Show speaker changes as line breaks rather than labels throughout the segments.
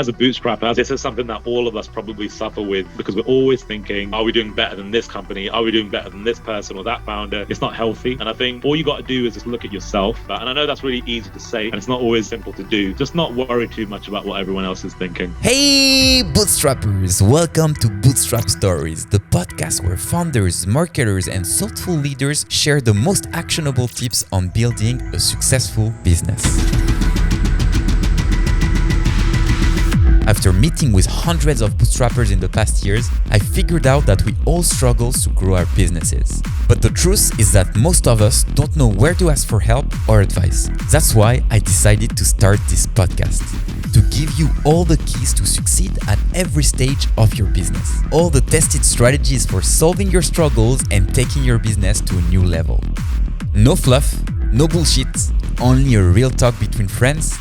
as a bootstrapper, this is something that all of us probably suffer with because we're always thinking, are we doing better than this company? Are we doing better than this person or that founder? It's not healthy. And I think all you got to do is just look at yourself. And I know that's really easy to say, and it's not always simple to do. Just not worry too much about what everyone else is thinking.
Hey, bootstrappers! Welcome to Bootstrap Stories, the podcast where founders, marketers, and thoughtful leaders share the most actionable tips on building a successful business. After meeting with hundreds of bootstrappers in the past years, I figured out that we all struggle to grow our businesses. But the truth is that most of us don't know where to ask for help or advice. That's why I decided to start this podcast, to give you all the keys to succeed at every stage of your business. All the tested strategies for solving your struggles and taking your business to a new level. No fluff, no bullshit, only a real talk between friends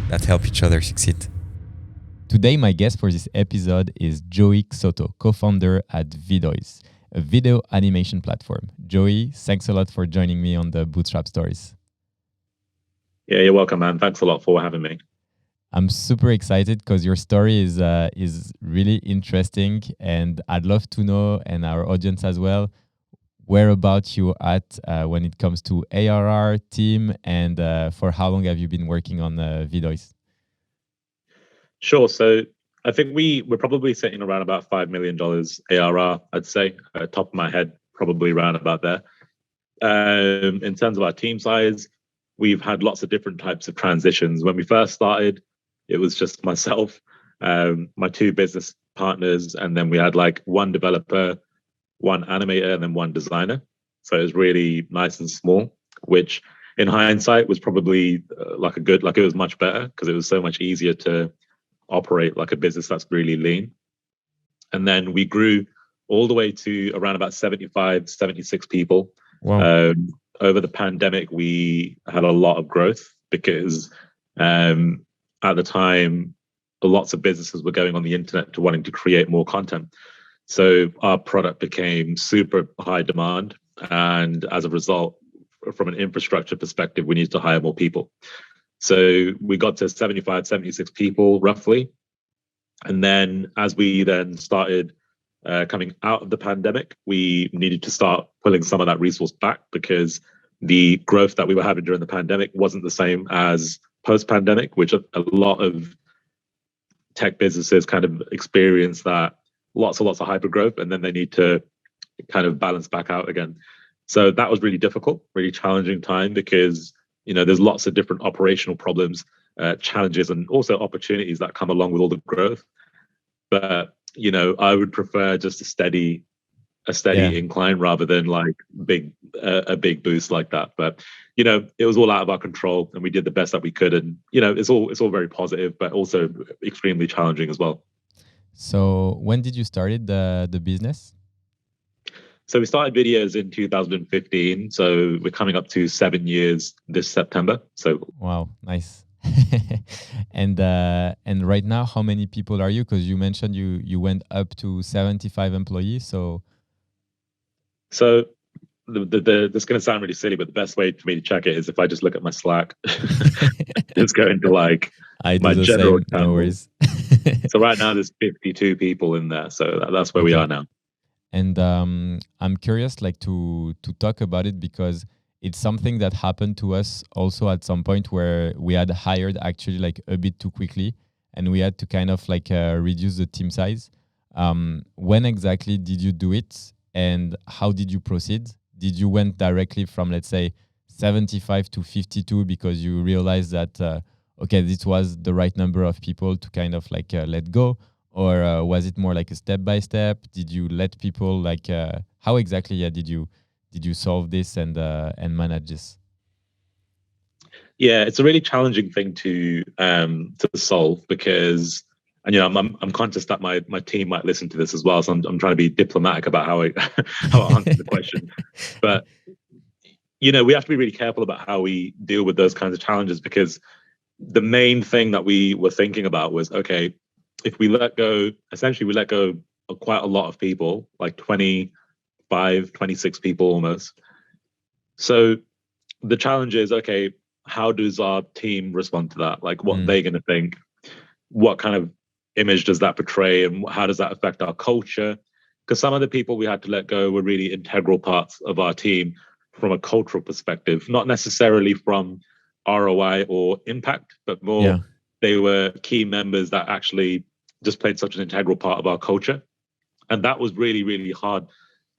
that help each other succeed. Today, my guest for this episode is Joey Xoto, co-founder at Viddyoze, a video animation platform. Joey, thanks a lot for joining me on the Bootstrap Stories.
Yeah, you're welcome, man. Thanks a lot for having me.
I'm super excited because your story is really interesting, and I'd love to know, and our audience as well, whereabouts you at when it comes to ARR, team, and for how long have you been working on Viddyoze?
Sure. So I think we're probably sitting around about $5 million ARR, I'd say, top of my head, probably around about there. In terms of our team size, we've had lots of different types of transitions. When we first started, it was just myself, my two business partners, and then we had like one developer, one animator, and then one designer. So it was really nice and small, which in hindsight was probably it was much better because it was so much easier to operate like a business that's really lean. And then we grew all the way to around about 75, 76 people.
Wow.
Over the pandemic, we had a lot of growth because at the time, lots of businesses were going on the internet to wanting to create more content. So our product became super high demand. And as a result, from an infrastructure perspective, we needed to hire more people. So we got to 75, 76 people roughly. And then as we then started coming out of the pandemic, we needed to start pulling some of that resource back because the growth that we were having during the pandemic wasn't the same as post-pandemic, which a lot of tech businesses kind of experience that lots of hyper growth, and then they need to kind of balance back out again. So that was really difficult, really challenging time because there's lots of different operational problems, challenges, and also opportunities that come along with all the growth. But I would prefer just a steady incline rather than like a big boost like that. But it was all out of our control, and we did the best that we could. And it's all very positive, but also extremely challenging as well.
So when did you start the business?
So we started Viddyoze in 2015. So we're coming up to 7 years this September. So
wow, nice. And right now, how many people are you? Because you mentioned you went up to 75 employees. So
this is going to sound really silly, but the best way for me to check it is if I just look at my Slack. It's going to like
I do
my
the
general
same. No worries.
So right now there's 52 people in there. So that's where we are now.
And I'm curious, like to talk about it because it's something that happened to us also at some point where we had hired actually like a bit too quickly, and we had to kind of like reduce the team size. When exactly did you do it, and how did you proceed? Did you went directly from, let's say, 75 to 52 because you realized that okay, this was the right number of people to kind of like let go? Or was it more like a step by step? Did you let people like how exactly did you solve this and manage this?
Yeah, it's a really challenging thing to solve because, and I'm conscious that my team might listen to this as well, so I'm trying to be diplomatic about how I answer the question. But we have to be really careful about how we deal with those kinds of challenges because the main thing that we were thinking about was, okay, if we let go of quite a lot of people, like 25, 26 people almost. So the challenge is, okay, how does our team respond to that? Like, what are they going to think? what kind of image does that portray, and how does that affect our culture? Because some of the people we had to let go were really integral parts of our team from a cultural perspective, not necessarily from ROI or impact, but more they were key members that actually just played such an integral part of our culture. And that was really, really hard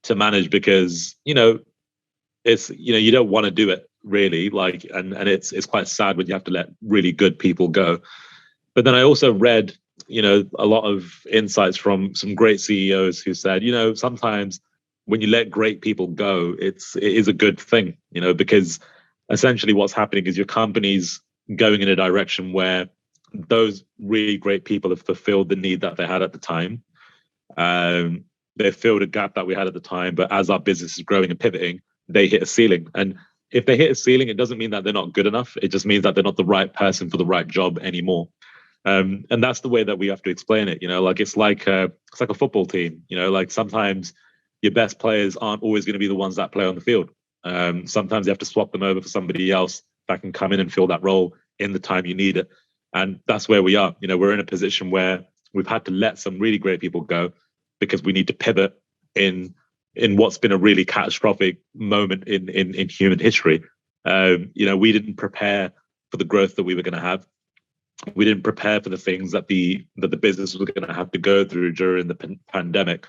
to manage because, it's, you don't want to do it really, like, and it's quite sad when you have to let really good people go. But then I also read, a lot of insights from some great CEOs who said, sometimes when you let great people go, it is a good thing, because essentially what's happening is your company's going in a direction where those really great people have fulfilled the need that they had at the time. They filled a gap that we had at the time, but as our business is growing and pivoting, they hit a ceiling. And if they hit a ceiling, it doesn't mean that they're not good enough. It just means that they're not the right person for the right job anymore. And that's the way that we have to explain it. It's like a football team. Like sometimes your best players aren't always going to be the ones that play on the field. Sometimes you have to swap them over for somebody else that can come in and fill that role in the time you need it. And that's where we are. We're in a position where we've had to let some really great people go because we need to pivot in what's been a really catastrophic moment in human history. We didn't prepare for the growth that we were going to have. We didn't prepare for the things that the business was going to have to go through during the pandemic,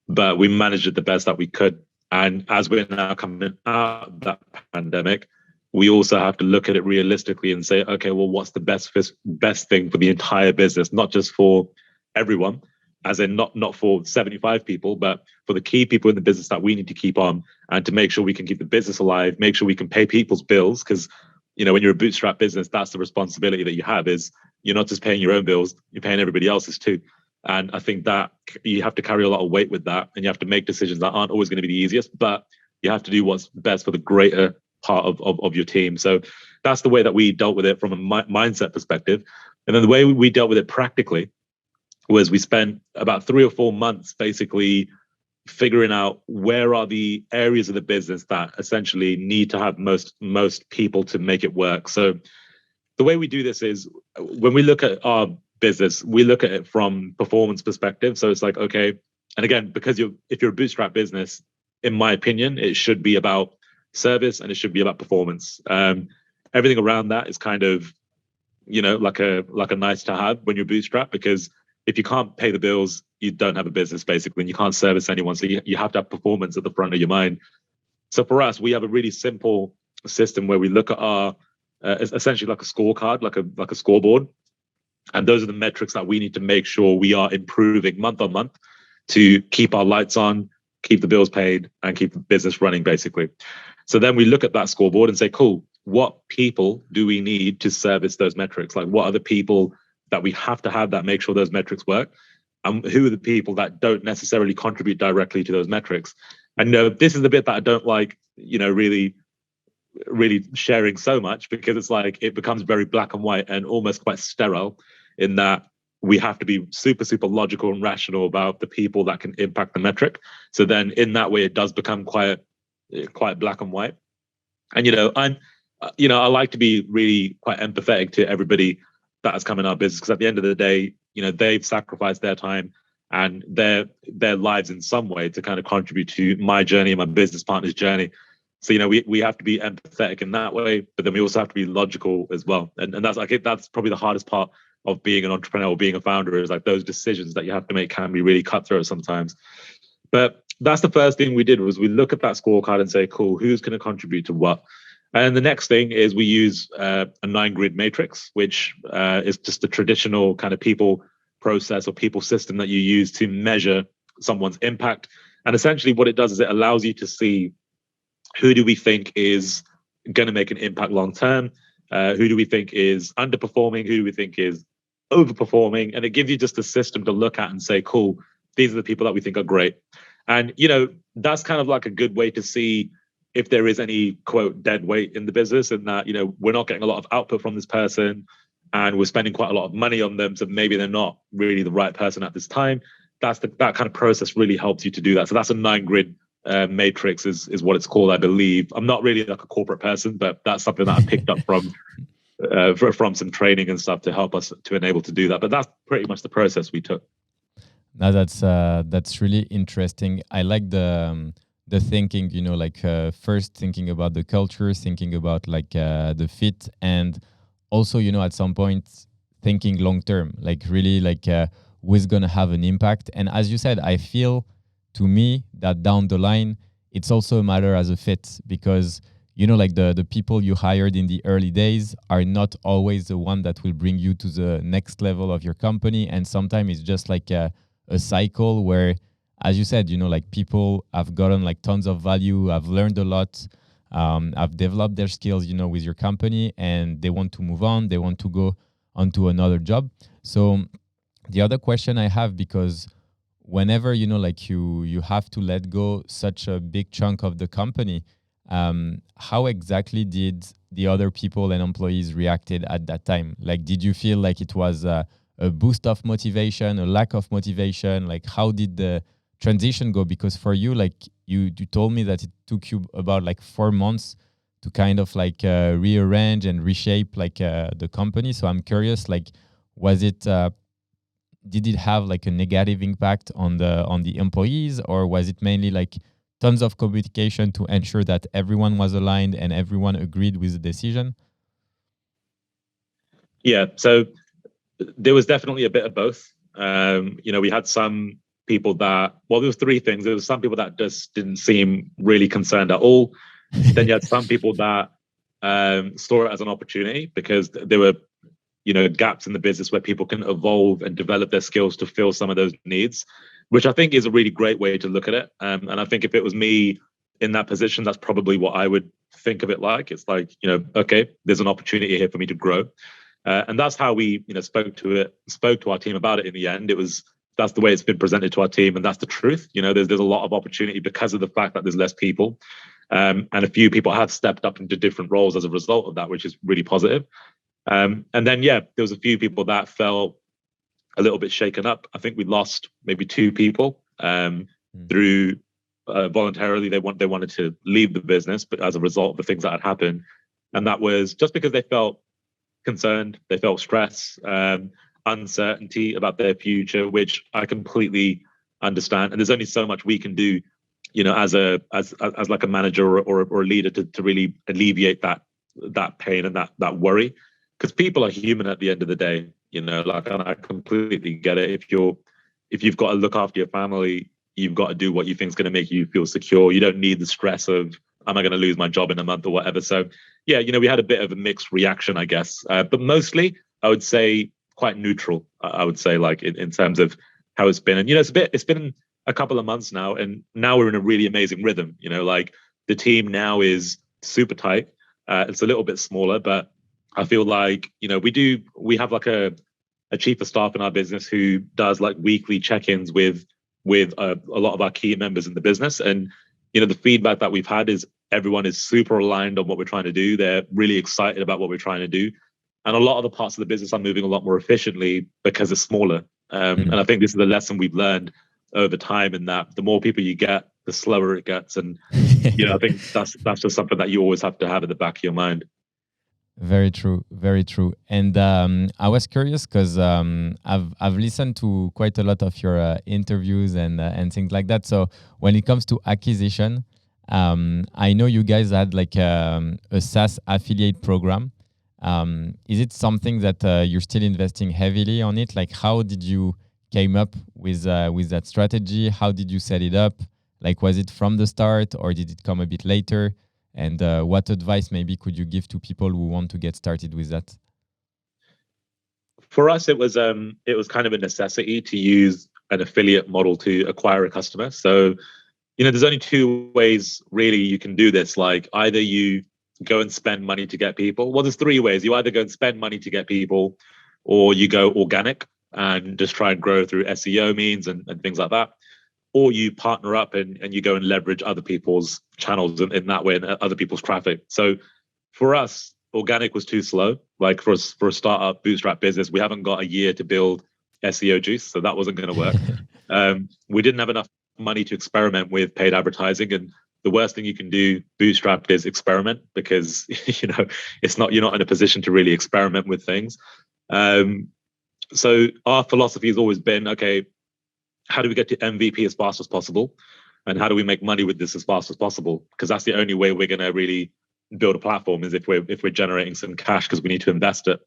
but we managed it the best that we could. And as we're now coming out of that pandemic, we also have to look at it realistically and say, okay, well, what's the best thing for the entire business, not just for everyone, as in not for 75 people, but for the key people in the business that we need to keep on and to make sure we can keep the business alive, make sure we can pay people's bills. Because, when you're a bootstrap business, that's the responsibility that you have, is you're not just paying your own bills, you're paying everybody else's too. And I think that you have to carry a lot of weight with that, and you have to make decisions that aren't always going to be the easiest, but you have to do what's best for the greater part of your team. So that's the way that we dealt with it from a mindset perspective. And then the way we dealt with it practically was we spent about 3 or 4 months basically figuring out where are the areas of the business that essentially need to have most people to make it work. So the way we do this is when we look at our business, we look at it from performance perspective. So it's like, okay, and again, because if you're a bootstrap business, in my opinion, it should be about service and it should be about performance. Everything around that is kind of, like a nice to have when you're bootstrap, because if you can't pay the bills, you don't have a business basically, and you can't service anyone. So you have to have performance at the front of your mind. So for us, we have a really simple system where we look at our essentially like a scorecard, like a scoreboard. And those are the metrics that we need to make sure we are improving month on month to keep our lights on, keep the bills paid, and keep the business running basically. So then we look at that scoreboard and say, cool, what people do we need to service those metrics? Like, what are the people that we have to have that make sure those metrics work? And who are the people that don't necessarily contribute directly to those metrics? And this is the bit that I don't like, really sharing so much, because it's like it becomes very black and white and almost quite sterile, in that we have to be super, super logical and rational about the people that can impact the metric. So then in that way, it does become quite black and white. And, I like to be really quite empathetic to everybody that has come in our business, because at the end of the day, they've sacrificed their time and their lives in some way to kind of contribute to my journey and my business partner's journey. So, we have to be empathetic in that way, but then we also have to be logical as well. And that's, I think that's probably the hardest part of being an entrepreneur or being a founder, is like those decisions that you have to make can be really cutthroat sometimes. But that's the first thing we did, was we look at that scorecard and say, cool, who's going to contribute to what? And the next thing is we use a 9-grid matrix, which is just a traditional kind of people process or people system that you use to measure someone's impact. And essentially what it does is it allows you to see, who do we think is going to make an impact long term? Who do we think is underperforming? Who do we think is overperforming? And it gives you just a system to look at and say, cool, these are the people that we think are great. And, that's kind of like a good way to see if there is any, quote, dead weight in the business, and that, we're not getting a lot of output from this person and we're spending quite a lot of money on them, so maybe they're not really the right person at this time. That kind of process really helps you to do that. So that's a 9-grid matrix is what it's called, I believe. I'm not really like a corporate person, but that's something that I picked up from from some training and stuff to help us to enable to do that. But that's pretty much the process we took.
Now that's really interesting. I like the thinking, like first thinking about the culture, thinking about like the fit, and also at some point thinking long term, like really like who's gonna have an impact. And as you said, I feel to me that down the line it's also a matter as a fit, because like the people you hired in the early days are not always the one that will bring you to the next level of your company, and sometimes it's just like a cycle where, as you said, like people have gotten like tons of value, have learned a lot, have developed their skills, with your company, and they want to move on, they want to go onto another job. So the other question I have, because whenever, like you have to let go such a big chunk of the company, how exactly did the other people and employees reacted at that time? Like, did you feel like it was a boost of motivation, a lack of motivation? Like, how did the transition go? Because for you, like you told me that it took you about like 4 months to kind of like rearrange and reshape like the company. So I'm curious, like, was it did it have like a negative impact on the employees, or was it mainly like tons of communication to ensure that everyone was aligned and everyone agreed with the decision?
Yeah, so there was definitely a bit of both. We had some people that, well, there was three things. There was some people that just didn't seem really concerned at all. Then you had some people that saw it as an opportunity because there were, gaps in the business where people can evolve and develop their skills to fill some of those needs, which I think is a really great way to look at it. And I think if it was me in that position, that's probably what I would think of it like. It's like, okay, there's an opportunity here for me to grow. And that's how we, spoke to our team about it in the end. That's the way it's been presented to our team. And that's the truth. There's a lot of opportunity because of the fact that there's less people. And a few people have stepped up into different roles as a result of that, which is really positive. And then, there was a few people that felt a little bit shaken up. I think we lost maybe 2 people through voluntarily. They wanted to leave the business, but as a result of the things that had happened. And that was just because they felt concerned, they felt stress, uncertainty about their future, which I completely understand. And there's only so much we can do, as like a manager or a leader to really alleviate that pain and that worry, because people are human at the end of the day. Like, I completely get it. If you've got to look after your family, you've got to do what you think is going to make you feel secure. You don't need the stress of, am I going to lose my job in a month or whatever? So we had a bit of a mixed reaction, I guess. But mostly, I would say quite neutral. I would say, like, in terms of how it's been. And, it's been a couple of months now, and now we're in a really amazing rhythm. Like, the team now is super tight. It's a little bit smaller, but I feel like, we have like a chief of staff in our business who does like weekly check-ins with a lot of our key members in the business. And, the feedback that we've had is everyone is super aligned on what we're trying to do. They're really excited about what we're trying to do. And a lot of the parts of the business are moving a lot more efficiently because it's smaller. And I think this is the lesson we've learned over time, in that the more people you get, the slower it gets. And, I think that's just something that you always have to have at the back of your mind.
Very true, very true. And I was curious because I've listened to quite a lot of your interviews and things like that. So when it comes to acquisition, I know you guys had like a SaaS affiliate program. Is it something that you're still investing heavily on it? Like, how did you came up with that strategy? How did you set it up? Like, was it from the start, or did it come a bit later? And what advice maybe could you give to people who want to get started with that?
For us, it was kind of a necessity to use an affiliate model to acquire a customer. So, there's only 2 ways really you can do this. Like, either you go and spend money to get people. Well, there's 3 ways. You either go and spend money to get people, or you go organic and just try and grow through SEO means and things like that. Or you partner up and you go and leverage other people's channels in that way and other people's traffic. So for us, organic was too slow. Like, for a startup bootstrap business, we haven't got a year to build SEO juice, so that wasn't going to work. We didn't have enough money to experiment with paid advertising, and the worst thing you can do bootstrapped is experiment, because you're not in a position to really experiment with things. So our philosophy has always been, okay, how do we get to MVP as fast as possible? And how do we make money with this as fast as possible? Because that's the only way we're going to really build a platform, is if we're generating some cash, because we need to invest it.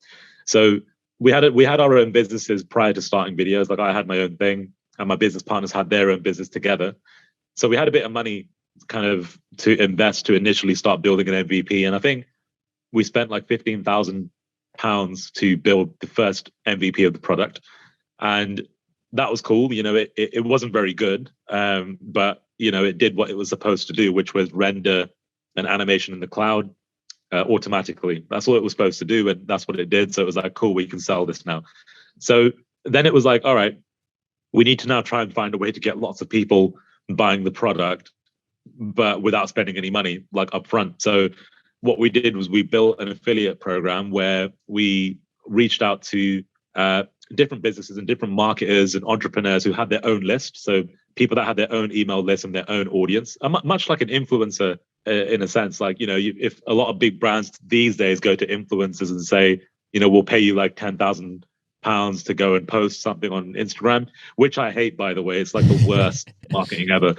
So we had our own businesses prior to starting Viddyoze. Like, I had my own thing, and my business partners had their own business together. So we had a bit of money kind of to invest to initially start building an MVP. And I think we spent like £15,000 to build the first MVP of the product. And that was cool. It wasn't very good, but it did what it was supposed to do, which was render an animation in the cloud automatically. That's all it was supposed to do, and that's what it did. So it was like, cool, we can sell this now. So then it was like, all right, we need to now try and find a way to get lots of people buying the product, but without spending any money, like upfront. So what we did was we built an affiliate program where we reached out to different businesses and different marketers and entrepreneurs who had their own list. So people that had their own email list and their own audience, much like an influencer in a sense. Like, if a lot of big brands these days go to influencers and say, we'll pay you like £10,000 to go and post something on Instagram, which I hate, by the way. It's like the worst marketing ever,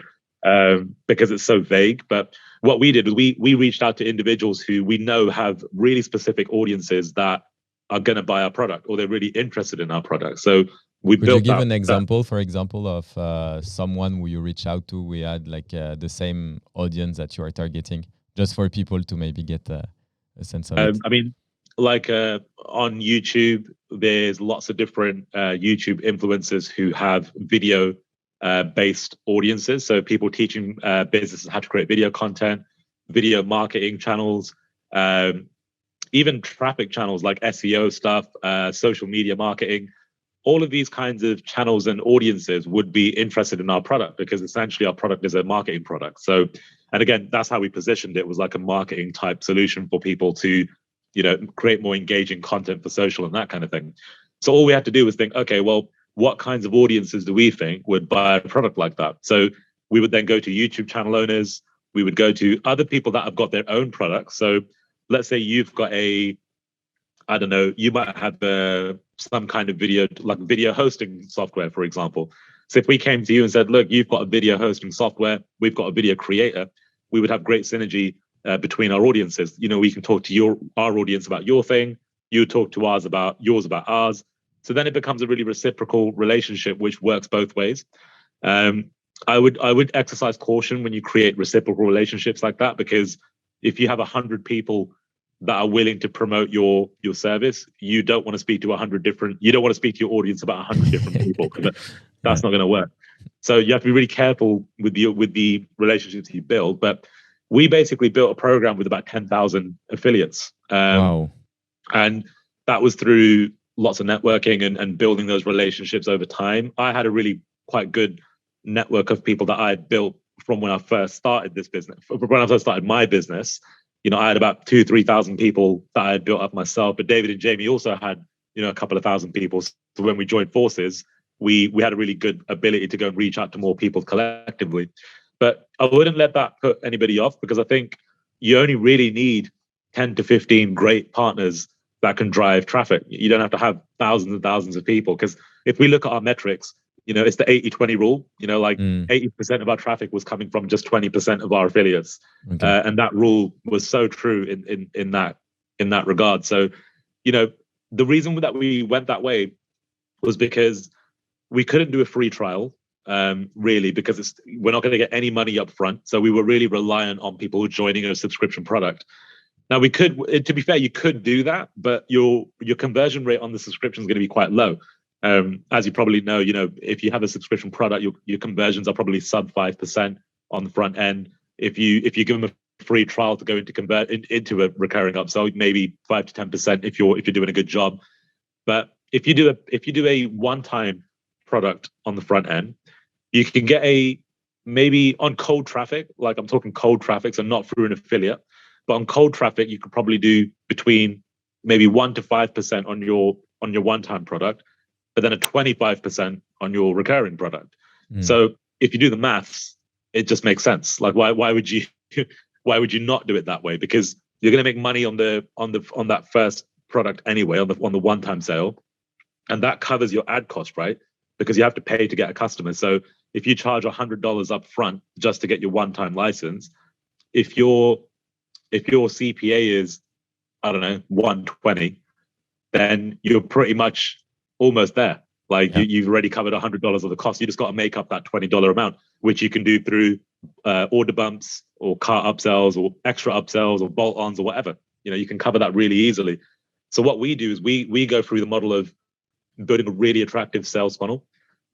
because it's so vague. But what we did was we reached out to individuals who we know have really specific audiences that are going to buy our product, or they're really interested in our product. So we
Could
built.
you give an example, for example, of someone who you reach out to? We had like the same audience that you are targeting, just for people to maybe get a sense of it.
I mean, like on YouTube, there's lots of different YouTube influencers who have video based audiences. So people teaching businesses how to create video content, video marketing channels, even traffic channels like SEO stuff, social media marketing. All of these kinds of channels and audiences would be interested in our product, because essentially our product is a marketing product. So, and again, that's how we positioned it, was like a marketing type solution for people to, create more engaging content for social and that kind of thing. So all we had to do was think, okay, well, what kinds of audiences do we think would buy a product like that? So we would then go to YouTube channel owners. We would go to other people that have got their own products. So let's say you've got you might have some kind of video hosting software, for example. So if we came to you and said, look, you've got a video hosting software, we've got a video creator, we would have great synergy between our audiences. We can talk to our audience about your thing, you talk to ours about yours about ours. So then it becomes a really reciprocal relationship, which works both ways. I would exercise caution when you create reciprocal relationships like that, because if you have 100 people that are willing to promote your service, you don't want to speak to you don't want to speak to your audience about 100 different people. That's not going to work. So you have to be really careful with the relationships you build. But we basically built a program with about 10,000 affiliates.
Wow.
And that was through lots of networking and building those relationships over time. I had a really quite good network of people that I had built from when I first started this business. When I first started my business, I had about 2,000-3,000 people that I had built up myself. But David and Jamie also had, a couple of thousand people. So when we joined forces, we had a really good ability to go and reach out to more people collectively. But I wouldn't let that put anybody off, because I think you only really need 10 to 15 great partners that can drive traffic. You don't have to have thousands and thousands of people, because if we look at our metrics, it's the 80-20 rule. 80% of our traffic was coming from just 20% of our affiliates. Okay. And that rule was so true in that regard. So, the reason that we went that way was because we couldn't do a free trial, really, because we're not going to get any money up front. So we were really reliant on people joining a subscription product. Now we could, to be fair, you could do that, but your conversion rate on the subscription is going to be quite low. As you probably know, if you have a subscription product, your conversions are probably sub 5% on the front end. If you give them a free trial to go into a recurring upsell, maybe 5 to 10% if you're doing a good job. But if you do a one-time product on the front end, you can get maybe on cold traffic, like I'm talking cold traffic, so not through an affiliate, but on cold traffic, you could probably do between maybe 1 to 5% on your one-time product, but then a 25% on your recurring product. So if you do the maths, it just makes sense. Like why would you why would you not do it that way? Because you're going to make money on that first product anyway, on the one-time sale, and that covers your ad cost, right? Because you have to pay to get a customer. So if you charge $100 up front just to get your one-time license, if your CPA is, I don't know, 120, then you're pretty much almost there. Like you've already covered $100 of the cost. You just got to make up that $20 amount, which you can do through order bumps or cart upsells or extra upsells or bolt-ons or whatever. You can cover that really easily. So what we do is we go through the model of building a really attractive sales funnel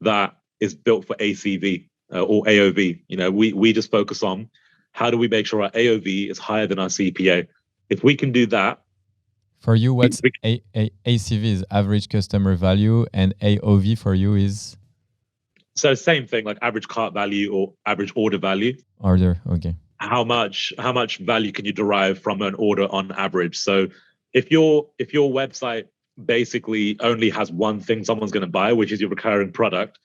that is built for ACV or AOV. We just focus on how do we make sure our AOV is higher than our CPA. If we can do that.
For you, what's ACV is average customer value, and AOV for you is?
So same thing, like average cart value or average order value.
Order, okay.
How much value can you derive from an order on average? So if your website basically only has one thing someone's going to buy, which is your recurring product,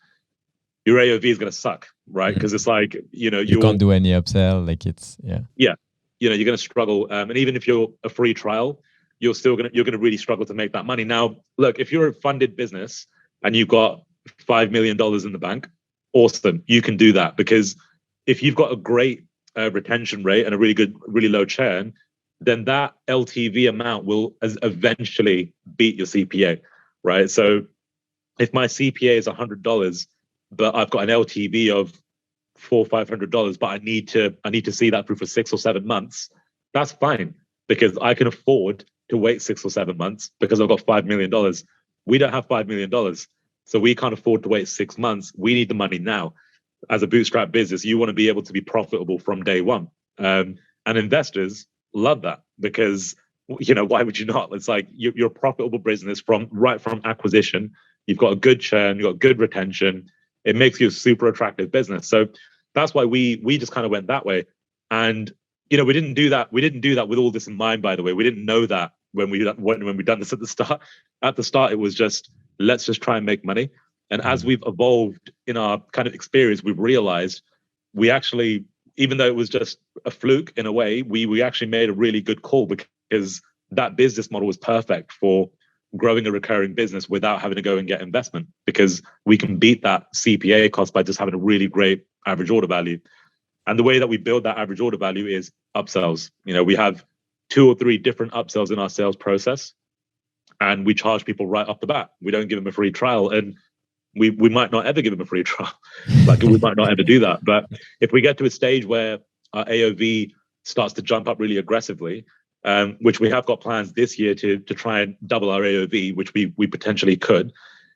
your AOV is going to suck, right? Because it's like, you
can't do any upsell. Like it's,
you're going to struggle. And even if you're a free trial, you're going to really struggle to make that money. Now, look, if you're a funded business and you've got $5 million in the bank, awesome. You can do that, because if you've got a great retention rate and a really low churn, then that LTV amount will eventually beat your CPA, right? So if my CPA is $100, but I've got an LTV of $400-500, but I need to see that through for 6 or 7 months, that's fine, because I can afford to wait 6 or 7 months because I've got $5 million. We don't have $5 million, so we can't afford to wait 6 months. We need the money now. As a bootstrap business, you want to be able to be profitable from day one. And investors love that, because why would you not? It's like you're a profitable business from acquisition. You've got a good churn, you've got good retention. It makes you a super attractive business. So that's why we just kind of went that way. And we didn't do that. We didn't do that with all this in mind, by the way. We didn't know that when we done this at the start. At the start, it was just, let's just try and make money. And as we've evolved in our kind of experience, we've realized we actually, even though it was just a fluke in a way, we actually made a really good call, because that business model was perfect for growing a recurring business without having to go and get investment, because we can beat that CPA cost by just having a really great average order value. And the way that we build that average order value is upsells. We have 2 or 3 different upsells in our sales process, and we charge people right off the bat. We don't give them a free trial, and we might not ever give them a free trial. Like we might not ever do that. But if we get to a stage where our AOV starts to jump up really aggressively, which we have got plans this year to try and double our AOV, which we potentially could.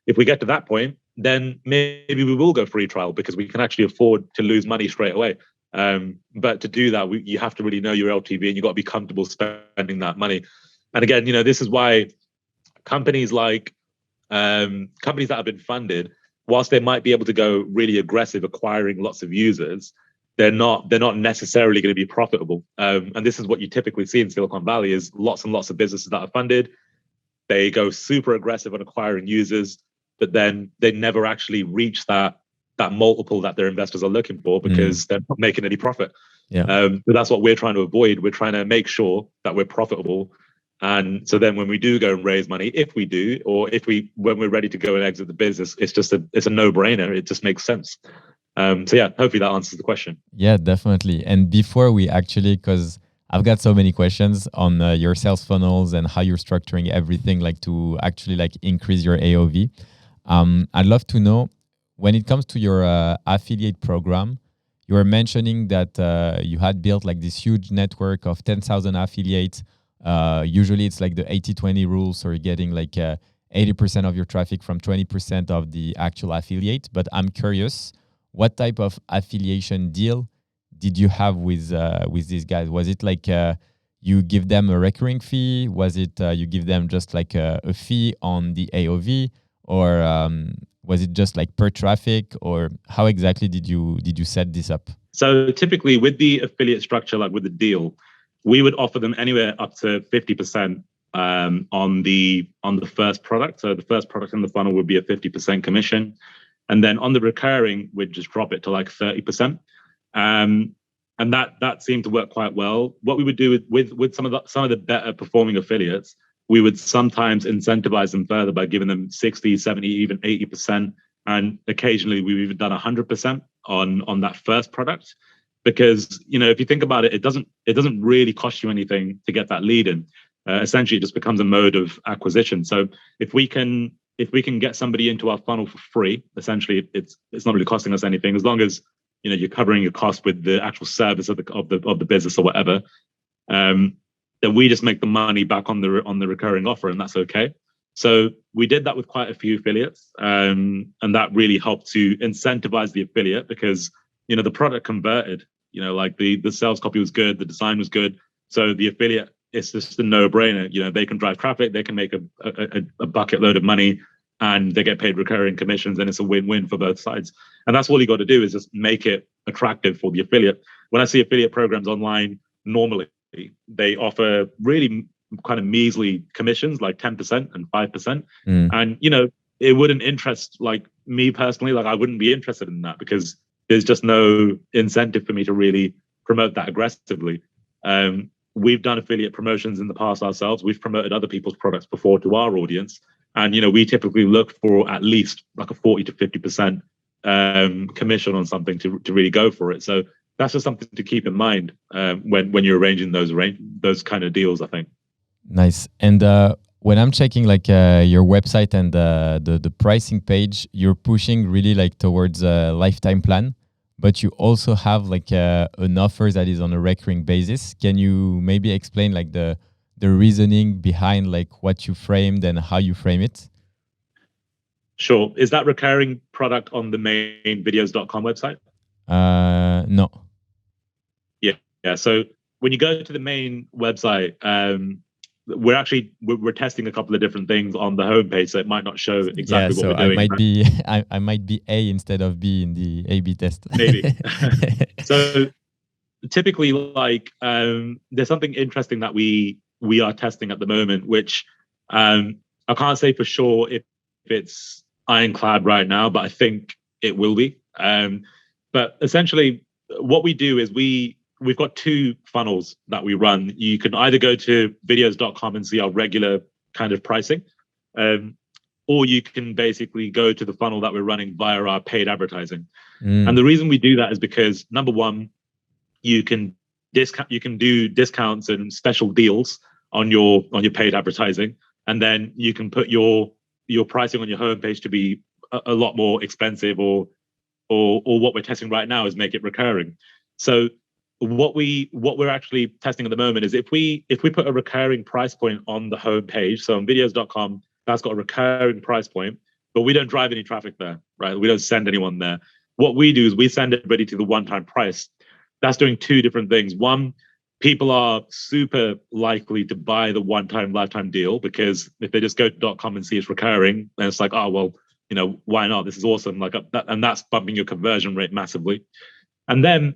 If we get to that point, then maybe we will go free trial, because we can actually afford to lose money straight away. But to do that, you have to really know your LTV, and you've got to be comfortable spending that money. And again, this is why companies like companies that have been funded, whilst they might be able to go really aggressive acquiring lots of users, they're not necessarily going to be profitable. And this is what you typically see in Silicon Valley, is lots and lots of businesses that are funded. They go super aggressive on acquiring users, but then they never actually reach that multiple that their investors are looking for, because they're not making any profit. But that's what we're trying to avoid. We're trying to make sure that we're profitable. And so then when we do go and raise money, if we do, or when we're ready to go and exit the business, it's a no-brainer. It just makes sense. So yeah, hopefully that answers the question.
Yeah, definitely. And before we actually, because I've got so many questions on your sales funnels and how you're structuring everything, like to actually like increase your AOV. I'd love to know, when it comes to your affiliate program, you were mentioning that you had built like this huge network of 10,000 affiliates. Usually it's like the 80-20 rule, so you're getting like 80% of your traffic from 20% of the actual affiliate. But I'm curious, what type of affiliation deal did you have with these guys? Was it like you give them a recurring fee? Was it you give them just like a fee on the AOV, or was it just like per traffic, or how exactly did you set this up?
So typically with the affiliate structure, like with the deal, we would offer them anywhere up to 50% on the first product. So the first product in the funnel would be a 50% commission. And then on the recurring, we'd just drop it to like 30%. And that seemed to work quite well. What we would do with some of the better performing affiliates, we would sometimes incentivize them further by giving them 60, 70, even 80%. And occasionally we've even done 100% on that first product. Because, if you think about it, it doesn't really cost you anything to get that lead in. Essentially, it just becomes a mode of acquisition. So if we can get somebody into our funnel for free, essentially it's not really costing us anything, as long as you're covering your cost with the actual service of the business or whatever. Then we just make the money back on the recurring offer, and that's okay. So we did that with quite a few affiliates, and that really helped to incentivize the affiliate because the product converted. Like the sales copy was good, the design was good, so the affiliate, it's just a no-brainer. They can drive traffic, they can make a bucket load of money, and they get paid recurring commissions, and it's a win-win for both sides. And that's all you got to do is just make it attractive for the affiliate. When I see affiliate programs online, normally they offer really kind of measly commissions, like 10% and 5%. And it wouldn't interest like me personally. Like I wouldn't be interested in that because there's just no incentive for me to really promote that aggressively. We've done affiliate promotions in the past ourselves. We've promoted other people's products before to our audience. And, we typically look for at least like a 40 to 50% commission on something to really go for it. So that's just something to keep in mind when you're arranging those kind of deals, I think.
Nice. And when I'm checking like your website and the pricing page, you're pushing really like towards a lifetime plan, but you also have like an offer that is on a recurring basis. Can you maybe explain like the reasoning behind like what you framed and how you frame it?
Sure. Is that recurring product on the main Viddyoze.com website?
No.
Yeah. So when you go to the main website, we're testing a couple of different things on the homepage, so it might not show exactly what we're doing.
I might be A instead of B in the A/B test.
Maybe. So typically, like there's something interesting that we are testing at the moment, which I can't say for sure if it's ironclad right now, but I think it will be. But essentially, what we do is we've got two funnels that we run. You can either go to Viddyoze.com and see our regular kind of pricing, or you can basically go to the funnel that we're running via our paid advertising. And the reason we do that is because, number one, you can do discounts and special deals on your paid advertising, and then you can put your pricing on your homepage to be a lot more expensive, or what we're testing right now is make it recurring. So what we're actually testing at the moment is if we put a recurring price point on the homepage, so on Viddyoze.com, that's got a recurring price point, but we don't drive any traffic there, right? We don't send anyone there. What we do is we send everybody to the one-time price. That's doing two different things. One, people are super likely to buy the one-time lifetime deal, because if they just go to .com and see it's recurring, then it's like, oh, well, why not? This is awesome. And that's bumping your conversion rate massively. And then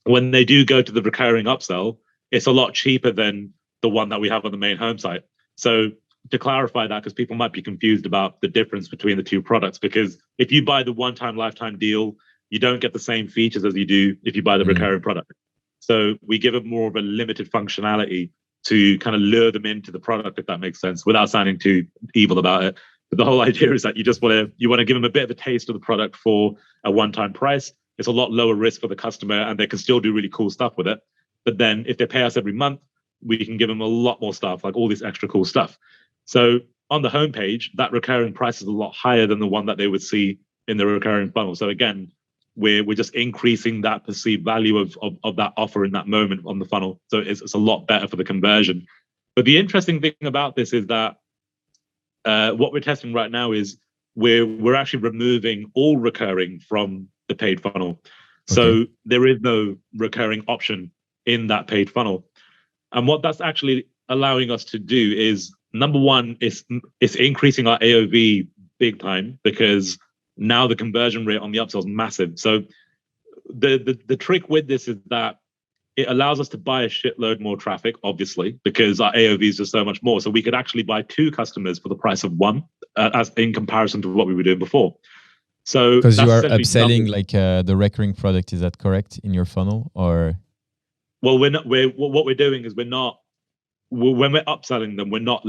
when they do go to the recurring upsell, it's a lot cheaper than the one that we have on the main home site. So to clarify that, because people might be confused about the difference between the two products, because if you buy the one-time lifetime deal, you don't get the same features as you do if you buy the recurring product. So we give it more of a limited functionality to kind of lure them into the product, if that makes sense, without sounding too evil about it. But the whole idea is that you want to give them a bit of a taste of the product for a one-time price. It's a lot lower risk for the customer, and they can still do really cool stuff with it. But then if they pay us every month, we can give them a lot more stuff, like all this extra cool stuff. So on the homepage, that recurring price is a lot higher than the one that they would see in the recurring funnel. So again, we're just increasing that perceived value of that offer in that moment on the funnel. So it's a lot better for the conversion. But the interesting thing about this is that what we're testing right now is we're actually removing all recurring from the paid funnel. Okay. So there is no recurring option in that paid funnel. And what that's actually allowing us to do is, number one, it's increasing our AOV big time, because now the conversion rate on the upsell is massive. So the trick with this is that it allows us to buy a shitload more traffic, obviously, because our AOVs are so much more. So we could actually buy two customers for the price of one, as in comparison to what we were doing before. So
Because you are
essentially
upselling
double.
like the recurring product. Is that correct in your funnel? Or
Well, we're not. What we're doing is when we're upselling them, we're not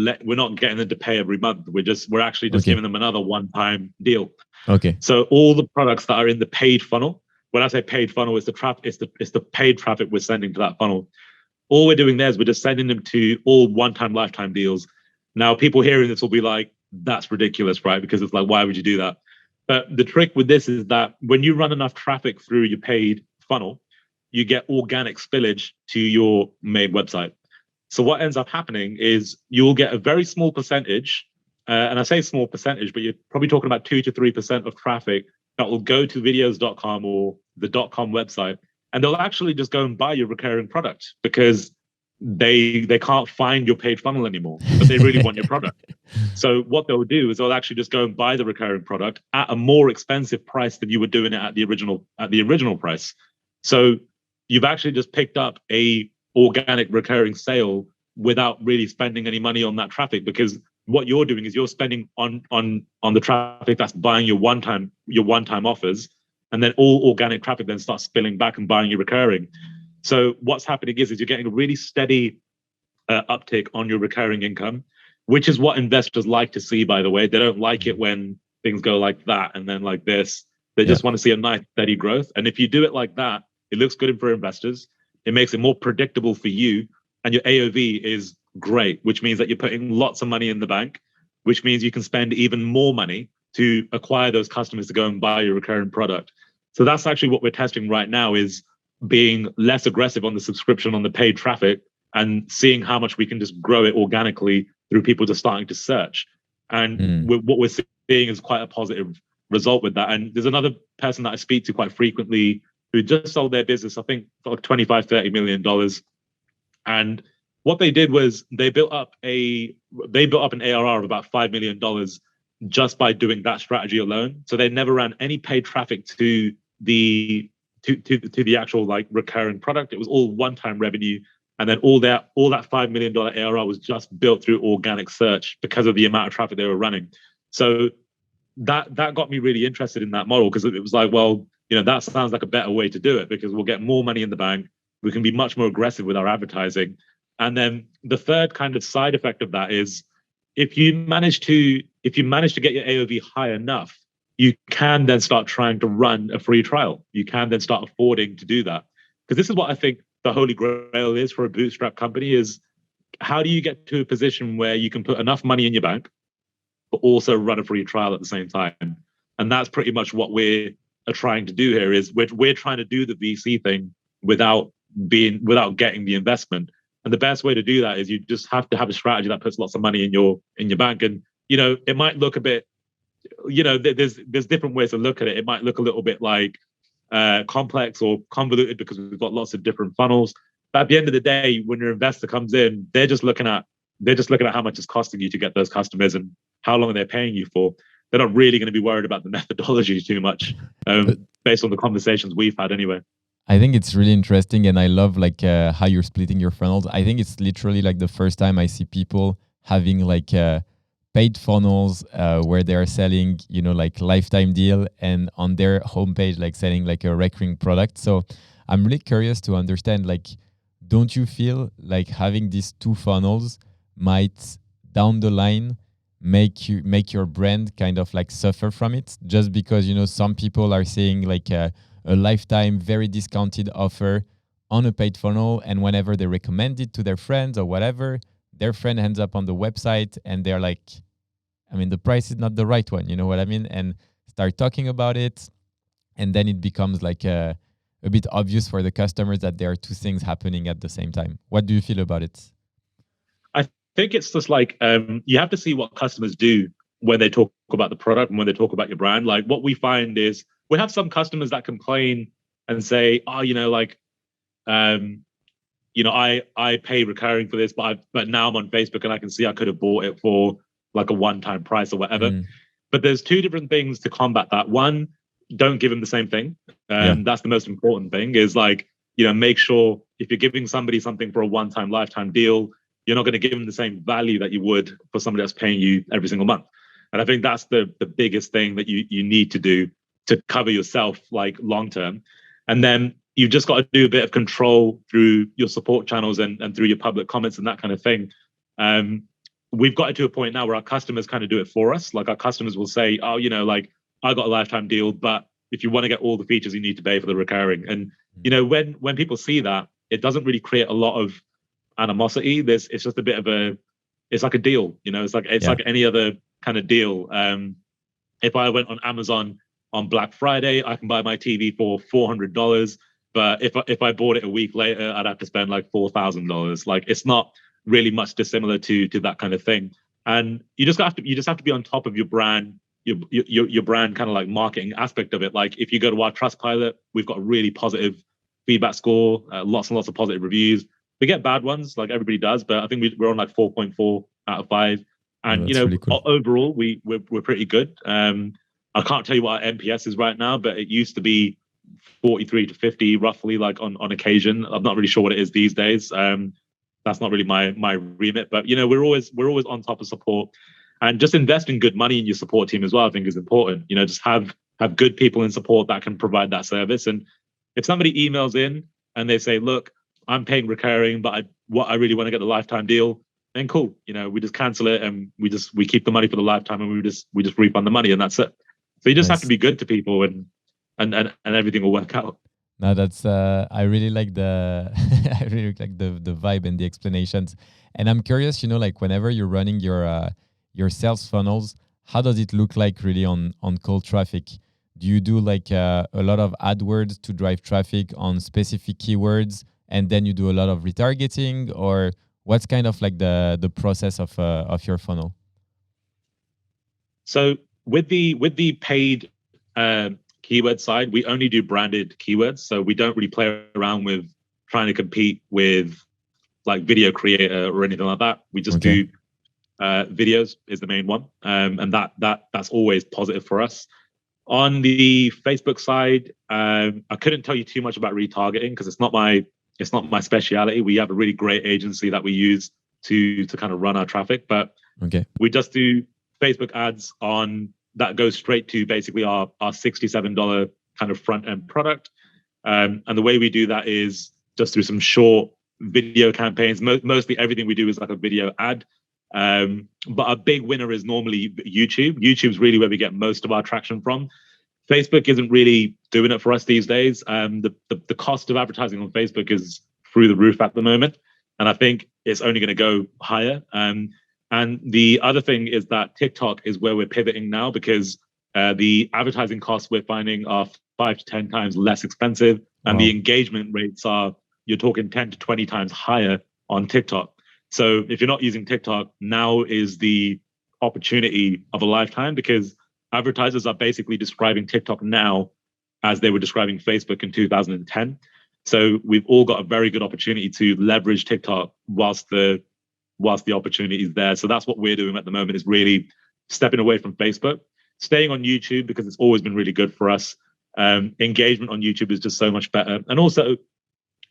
getting them to pay every month. We're actually just
okay,
giving them another one-time deal.
okay,
So all the products that are in the paid funnel, when I say paid funnel, it's the paid traffic we're sending to that funnel. All we're doing there is we're just sending them to all one-time lifetime deals. Now, people hearing this will be like, that's ridiculous, right? Because it's like, why would you do that? But the trick with this is that when you run enough traffic through your paid funnel, you get organic spillage to your main website. So what ends up happening is you'll get a very small percentage, and I say small percentage, but you're probably talking about 2 to 3% of traffic that will go to Viddyoze.com or the .com website, and they'll actually just go and buy your recurring product because they can't find your paid funnel anymore, but they really want your product. So what they'll do is they'll actually just go and buy the recurring product at a more expensive price than you were doing it at the original price. So you've actually just picked up a organic recurring sale without really spending any money on that traffic, because what you're doing is you're spending on the traffic that's buying your one time offers, and then all organic traffic then starts spilling back and buying your recurring. So what's happening is you're getting a really steady uptick on your recurring income, which is what investors like to see, by the way. They don't like it when things go like that and then like this. They just want to see a nice steady growth. And if you do it like that, it looks good for investors. It makes it more predictable for you, and your AOV is great, which means that you're putting lots of money in the bank, which means you can spend even more money to acquire those customers to go and buy your recurring product. So that's actually what we're testing right now, is being less aggressive on the subscription, on the paid traffic, and seeing how much we can just grow it organically through people just starting to search. And what we're seeing is quite a positive result with that. And there's another person that I speak to quite frequently who just sold their business, I think, for like $25-30 million. And what they did was they built up an ARR of about $5 million just by doing that strategy alone. So they never ran any paid traffic to the actual like recurring product. It was all one-time revenue. And then all that $5 million ARR was just built through organic search because of the amount of traffic they were running. So that got me really interested in that model, because it was like, well, that sounds like a better way to do it, because we'll get more money in the bank. We can be much more aggressive with our advertising. And then the third kind of side effect of that is if you manage to get your AOV high enough, you can then start trying to run a free trial. You can then start affording to do that. Because this is what I think the holy grail is for a bootstrap company, is how do you get to a position where you can put enough money in your bank, but also run a free trial at the same time? And that's pretty much what we're trying to do here, is we're trying to do the VC thing without getting the investment. And the best way to do that is you just have to have a strategy that puts lots of money in your bank. And it might look a bit, there's different ways to look at it. It might look a little bit like complex or convoluted because we've got lots of different funnels. But at the end of the day, when your investor comes in, they're just looking at how much it's costing you to get those customers and how long they're paying you for. They're not really going to be worried about the methodology too much, based on the conversations we've had anyway.
I think it's really interesting, and I love like how you're splitting your funnels. I think it's literally like the first time I see people having like paid funnels where they are selling, like lifetime deal, and on their homepage like selling like a recurring product. So I'm really curious to understand, like, don't you feel like having these two funnels might down the line make your brand kind of like suffer from it, just because some people are seeing like a lifetime very discounted offer on a paid funnel, and whenever they recommend it to their friends or whatever, their friend ends up on the website and they're like, I mean, the price is not the right one, you know what I mean, and start talking about it, and then it becomes like a bit obvious for the customers that there are two things happening at the same time. What do you feel about it?
I think it's just like you have to see what customers do when they talk about the product and when they talk about your brand. Like what we find is we have some customers that complain and say, oh, I pay recurring for this, but now I'm on Facebook and I can see I could have bought it for like a one-time price or whatever. But there's two different things to combat that. One, don't give them the same thing. That's the most important thing, is like, make sure if you're giving somebody something for a one-time lifetime deal, you're not going to give them the same value that you would for somebody that's paying you every single month. And I think that's the biggest thing that you need to do. to cover yourself like long term. And then you've just got to do a bit of control through your support channels and through your public comments and that kind of thing. We've got to a point now where our customers kind of do it for us. Like our customers will say, oh, you know, like I got a lifetime deal, but if you want to get all the features, you need to pay for the recurring. And, you know, when people see that, it doesn't really create a lot of animosity. It's just a bit of it's like a deal, you know, it's like any other kind of deal. If I went on Amazon on Black Friday, I can buy my TV for $400. But if I bought it a week later, I'd have to spend like $4,000. Like it's not really much dissimilar to that kind of thing. And you just have to be on top of your brand, your brand kind of like marketing aspect of it. Like if you go to our Trustpilot, we've got a really positive feedback score, lots and lots of positive reviews. We get bad ones, like everybody does, but I think we're on like 4.4 out of 5. And you know, really cool. Overall, we're pretty good. I can't tell you what our NPS is right now, but it used to be 43 to 50 roughly, like on occasion. I'm not really sure what it is these days. That's not really my remit, but you know, we're always on top of support, and just investing good money in your support team as well, I think is important. You know, just have good people in support that can provide that service. And if somebody emails in and they say, look, I'm paying recurring, but I really want to get the lifetime deal, then cool. You know, we just cancel it and we keep the money for the lifetime and we just refund the money and that's it. So you just have to be good to people and everything will work out.
No, that's I really like the I really like the vibe and the explanations. And I'm curious, you know, like whenever you're running your sales funnels, how does it look like really on cold traffic? Do you do like a lot of AdWords to drive traffic on specific keywords, and then you do a lot of retargeting, or what's kind of like the process of your funnel?
So with the paid keyword side, we only do branded keywords. So we don't really play around with trying to compete with like video creator or anything like that. We just do videos is the main one. And that's always positive for us. On the Facebook side, I couldn't tell you too much about retargeting because it's not my speciality. We have a really great agency that we use to kind of run our traffic, but we just do Facebook ads that goes straight to basically our $67 kind of front end product. And the way we do that is just through some short video campaigns. Mostly everything we do is like a video ad. But our big winner is normally YouTube. YouTube's really where we get most of our traction from. Facebook isn't really doing it for us these days. The cost of advertising on Facebook is through the roof at the moment. And I think it's only going to go higher. And the other thing is that TikTok is where we're pivoting now because the advertising costs we're finding are 5 to 10 times less expensive. And the engagement rates you're talking 10 to 20 times higher on TikTok. So if you're not using TikTok, now is the opportunity of a lifetime because advertisers are basically describing TikTok now as they were describing Facebook in 2010. So we've all got a very good opportunity to leverage TikTok whilst the opportunity is there. So that's what we're doing at the moment is really stepping away from Facebook, staying on YouTube because it's always been really good for us. Engagement on YouTube is just so much better. And also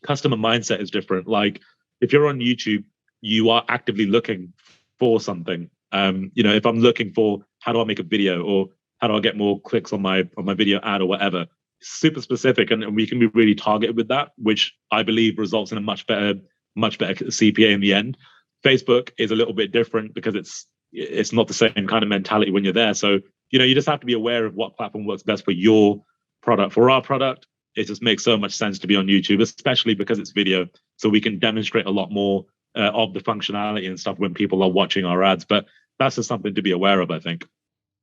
customer mindset is different. Like if you're on YouTube, you are actively looking for something. You know, if I'm looking for how do I make a video or how do I get more clicks on my video ad or whatever, super specific, and we can be really targeted with that, which I believe results in a much better CPA in the end. Facebook is a little bit different because it's not the same kind of mentality when you're there. So, you know, you just have to be aware of what platform works best for your product. For our product, it just makes so much sense to be on YouTube, especially because it's video. So we can demonstrate a lot more of the functionality and stuff when people are watching our ads. But that's just something to be aware of, I think.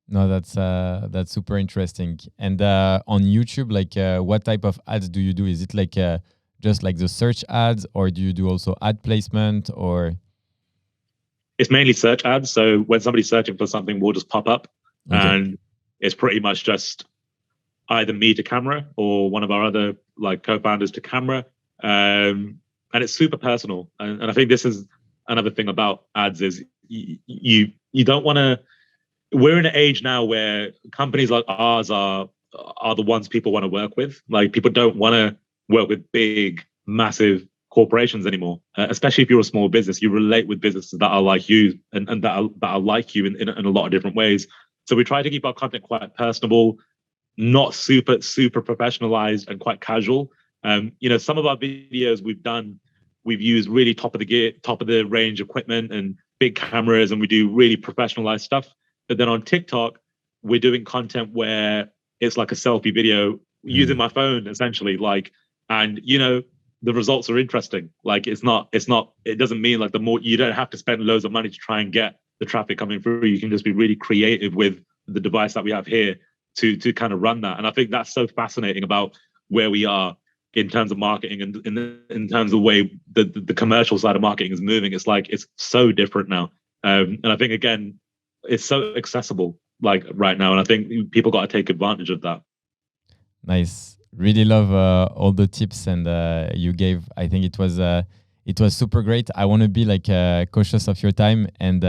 No, that's super interesting. And on YouTube, like what type of ads do you do? Is it like just like the search ads, or do you do also ad placement, or?
It's mainly search ads. So when somebody's searching for something, we'll just pop up, and it's pretty much just either me to camera or one of our other like co-founders to camera. And it's super personal. And I think this is another thing about ads is you don't want to. We're in an age now where companies like ours are the ones people want to work with. Like people don't want to work with big, massive corporations anymore. Especially if you're a small business, you relate with businesses that are like you and that are like you in a lot of different ways. So we try to keep our content quite personable. not super professionalized and quite casual. Some of our videos we've used really top of the range equipment and big cameras, and we do really professionalized stuff. But then on TikTok, we're doing content where it's like a selfie video using my phone essentially, and the results are interesting. Like it doesn't mean like you don't have to spend loads of money to try and get the traffic coming through. You can just be really creative with the device that we have here to kind of run that. And I think that's so fascinating about where we are in terms of marketing and in terms of the way the commercial side of marketing is moving. It's like it's so different now. And I think again, it's so accessible like right now. And I think people got to take advantage of that.
Nice. Really love all the tips and you gave. I think it was super great. I want to be like cautious of your time and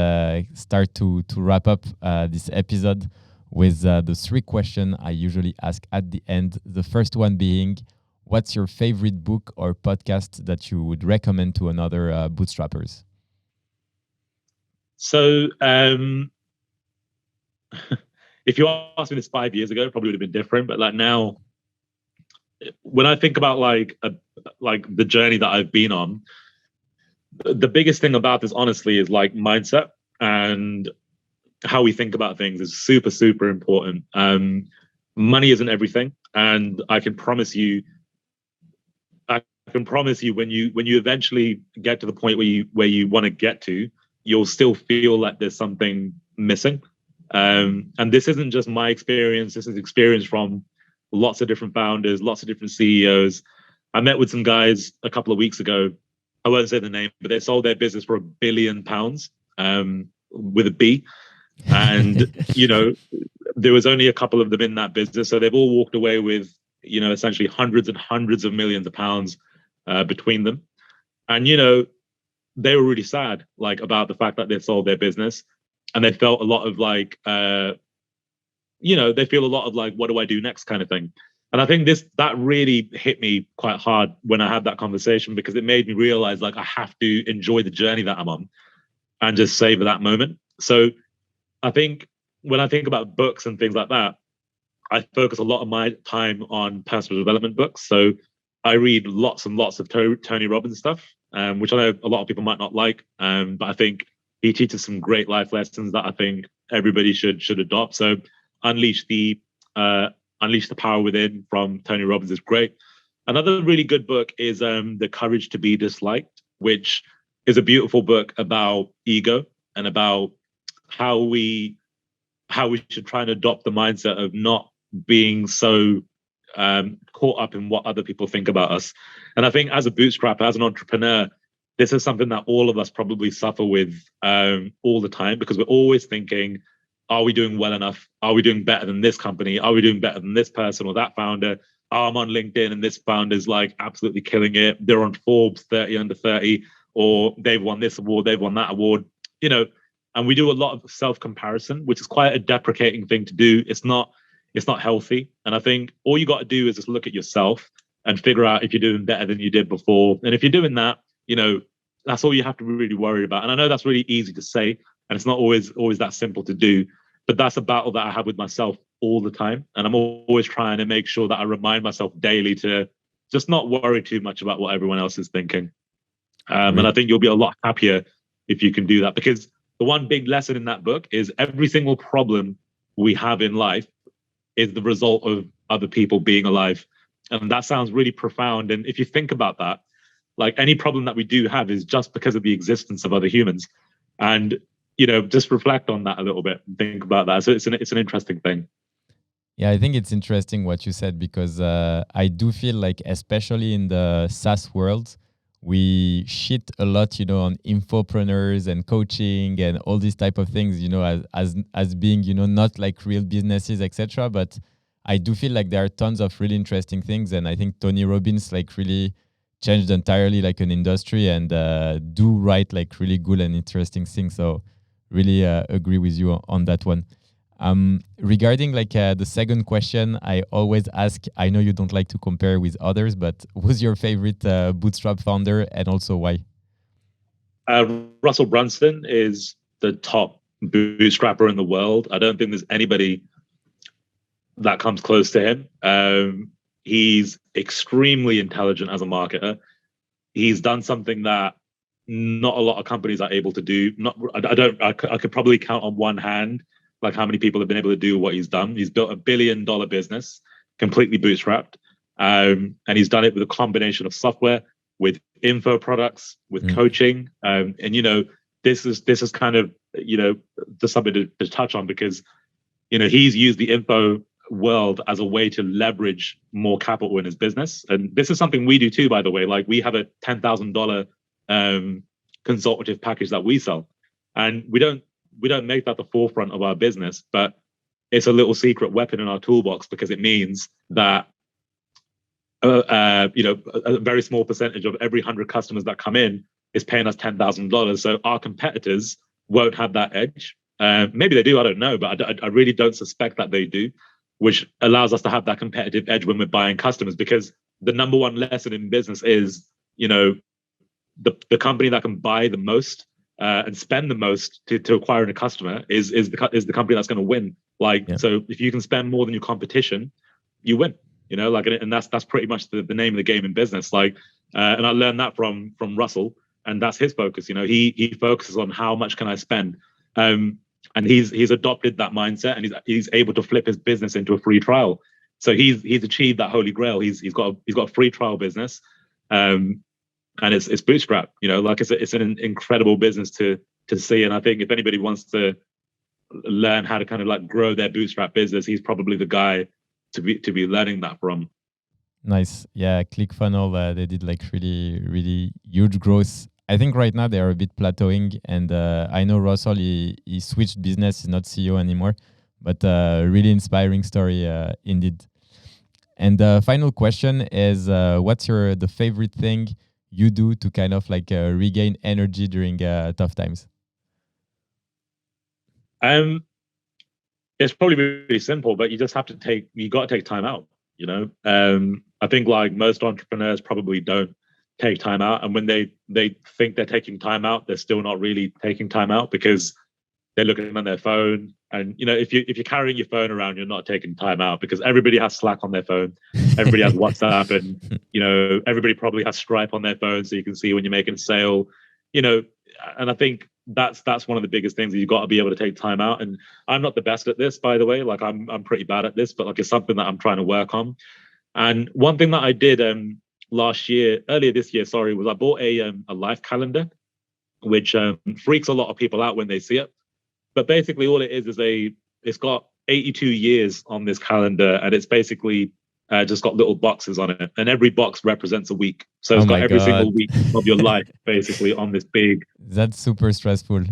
start to wrap up this episode with the 3 questions I usually ask at the end. The first one being, what's your favorite book or podcast that you would recommend to another bootstrappers?
So if you asked me this 5 years ago, it probably would have been different. But like now, when I think about like the journey that I've been on, the biggest thing about this, honestly, is like mindset and how we think about things is super important. Money isn't everything, and I can promise you when you eventually get to the point where you want to get to, you'll still feel like there's something missing. And this isn't just my experience. This is experience from lots of different founders, lots of different CEOs. I met with some guys a couple of weeks ago. I won't say the name, but they sold their business for £1 billion with a B. And, there was only a couple of them in that business. So they've all walked away with, essentially hundreds and hundreds of millions of pounds between them. And, they were really sad, like, about the fact that they sold their business. And they felt a lot of like, they feel a lot of like, what do I do next kind of thing. And I think that really hit me quite hard when I had that conversation, because it made me realize like I have to enjoy the journey that I'm on and just savor that moment. So I think when I think about books and things like that, I focus a lot of my time on personal development books. So I read lots and lots of Tony Robbins stuff, which I know a lot of people might not like, but I think he teaches some great life lessons that I think everybody should adopt. So Unleash the Power Within from Tony Robbins is great. Another really good book is The Courage to Be Disliked, which is a beautiful book about ego and about how we should try and adopt the mindset of not being so caught up in what other people think about us. And I think as a bootstrapper, as an entrepreneur, this is something that all of us probably suffer with all the time, because we're always thinking, are we doing well enough? Are we doing better than this company? Are we doing better than this person or that founder? Oh, I'm on LinkedIn and this founder's like absolutely killing it. They're on Forbes 30 under 30, or they've won this award, they've won that award, and we do a lot of self-comparison, which is quite a deprecating thing to do. It's not healthy. And I think all you got to do is just look at yourself and figure out if you're doing better than you did before. And if you're doing that, that's all you have to really worry about. And I know that's really easy to say, and it's not always that simple to do, but that's a battle that I have with myself all the time. And I'm always trying to make sure that I remind myself daily to just not worry too much about what everyone else is thinking. And I think you'll be a lot happier if you can do that, because the one big lesson in that book is every single problem we have in life is the result of other people being alive. And that sounds really profound. And if you think about that, like any problem that we do have is just because of the existence of other humans. And, just reflect on that a little bit and think about that. So it's an interesting thing.
Yeah, I think it's interesting what you said, because I do feel like, especially in the SaaS world, we shit a lot, on infopreneurs and coaching and all these type of things, as being, not like real businesses, etc. But I do feel like there are tons of really interesting things, and I think Tony Robbins like really changed entirely like an industry and do write like really good and interesting things. So really agree with you on that one. Regarding like the second question, I always ask, I know you don't like to compare with others, but who's your favorite bootstrap founder, and also why?
Russell Brunson is the top bootstrapper in the world. I don't think there's anybody that comes close to him. He's extremely intelligent as a marketer. He's done something that not a lot of companies are able to do. I could probably count on one hand like how many people have been able to do what he's done. He's built $1 billion business, completely bootstrapped, and he's done it with a combination of software, with info products, with coaching, and this is kind of just something to touch on, because he's used the info world as a way to leverage more capital in his business. And this is something we do too, by the way. Like, we have a $10,000 consultative package that we sell, and we don't make that the forefront of our business, but it's a little secret weapon in our toolbox, because it means that a very small percentage of every 100 customers that come in is paying us $10,000. So our competitors won't have that edge. Maybe they do, I don't know, but I really don't suspect that they do, which allows us to have that competitive edge when we're buying customers. Because the number one lesson in business is, the company that can buy the most and spend the most to acquire a customer is the company that's going to win. So if you can spend more than your competition, you win. And that's pretty much the name of the game in business. And I learned that from Russell, and that's his focus. He focuses on how much can I spend, and he's adopted that mindset, and he's able to flip his business into a free trial. So he's achieved that holy grail. He's got a free trial business, and it's bootstrap. It's an incredible business to see. And I think if anybody wants to learn how to kind of grow their bootstrap business, he's probably the guy to be learning that from.
Nice. Yeah, ClickFunnels, they did really, really huge growth. I think right now they are a bit plateauing, and I know Russell, he switched business, he's not CEO anymore, but really inspiring story indeed. And the final question is, what's the favorite thing you do to kind of regain energy during tough times?
It's probably really simple, but you just have to take time out. I think most entrepreneurs probably don't take time out, and when they think they're taking time out, they're still not really taking time out, because they're looking on their phone. And if you're carrying your phone around, you're not taking time out, because everybody has Slack on their phone, everybody has WhatsApp, and everybody probably has Stripe on their phone, so you can see when you're making a sale. And I think that's one of the biggest things, that you've got to be able to take time out. And I'm not the best at this, by the way. I'm pretty bad at this, but it's something that I'm trying to work on. And one thing that I did earlier this year, was I bought a life calendar, which freaks a lot of people out when they see it. But basically all it is it's got 82 years on this calendar, and it's basically just got little boxes on it, and every box represents a week. So it's got every single week of your life basically on this big.
That's super stressful.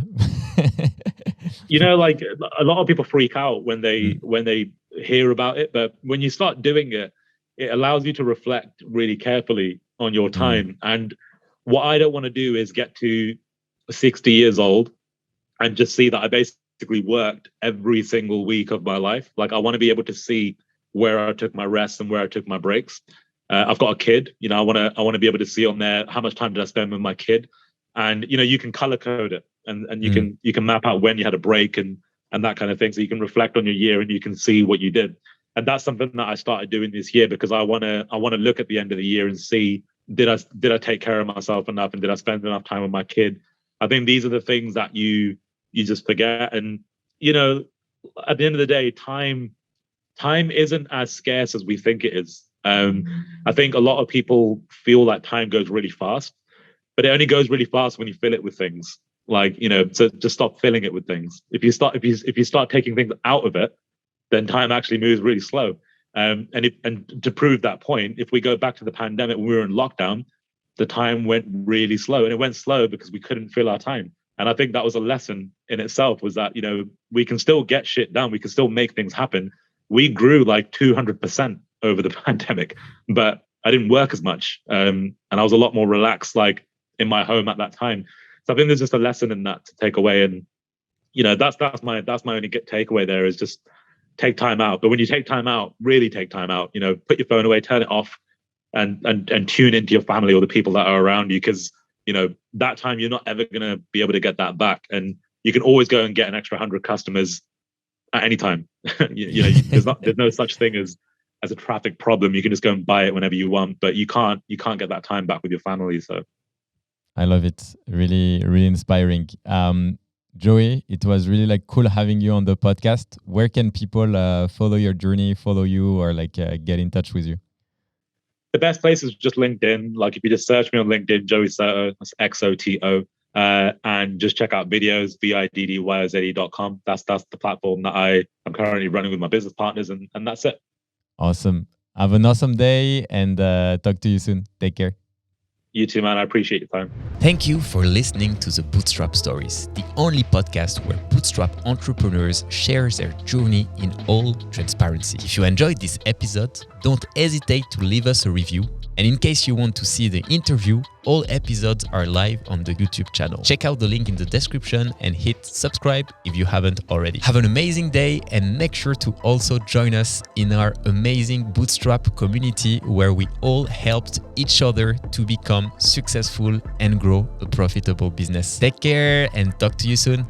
A lot of people freak out when they hear about it, but when you start doing it, it allows you to reflect really carefully on your time. And what I don't want to do is get to 60 years old and just see that I basically worked every single week of my life. I want to be able to see where I took my rest and where I took my breaks. I've got a kid. I want to be able to see on there how much time did I spend with my kid, and you can color code it, and you can map out when you had a break and that kind of thing, so you can reflect on your year and you can see what you did. And that's something that I started doing this year, because I want to look at the end of the year and see, did I take care of myself enough, and did I spend enough time with my kid? I think these are the things that you just forget. And at the end of the day, time isn't as scarce as we think it is. I think a lot of people feel like time goes really fast, but it only goes really fast when you fill it with things. So just stop filling it with things. If you start taking things out of it, then time actually moves really slow. And to prove that point, if we go back to the pandemic when we were in lockdown, the time went really slow, and it went slow because we couldn't fill our time. And I think that was a lesson in itself, was that we can still get shit done, we can still make things happen. We grew 200% over the pandemic, but I didn't work as much, and I was a lot more relaxed, in my home at that time. So I think there's just a lesson in that to take away, and that's my only takeaway there, is just take time out. But when you take time out, really take time out. Put your phone away, turn it off, and tune into your family or the people that are around you, because that time you're not ever going to be able to get that back. And you can always go and get an extra 100 customers at any time. There's no such thing as a traffic problem. You can just go and buy it whenever you want, but you can't get that time back with your family. So
I love it. Really, really inspiring. Joey, it was really like cool having you on the podcast. Where can people follow your journey, follow you, or like get in touch with you?
The best place is just LinkedIn. Like if you just search me on LinkedIn, Joey Xoto, that's Xoto, and just check out Viddyoze, Viddyoze.com. That's the platform that I'm currently running with my business partners, and that's it.
Awesome. Have an awesome day and talk to you soon. Take care.
You too, man. I appreciate your time.
Thank you for listening to the Bootstrap Stories, the only podcast where bootstrap entrepreneurs share their journey in all transparency. If you enjoyed this episode, don't hesitate to leave us a review. And in case you want to see the interview, all episodes are live on the YouTube channel. Check out the link in the description and hit subscribe if you haven't already. Have an amazing day and make sure to also join us in our amazing Bootstrap community where we all helped each other to become successful and grow a profitable business. Take care and talk to you soon.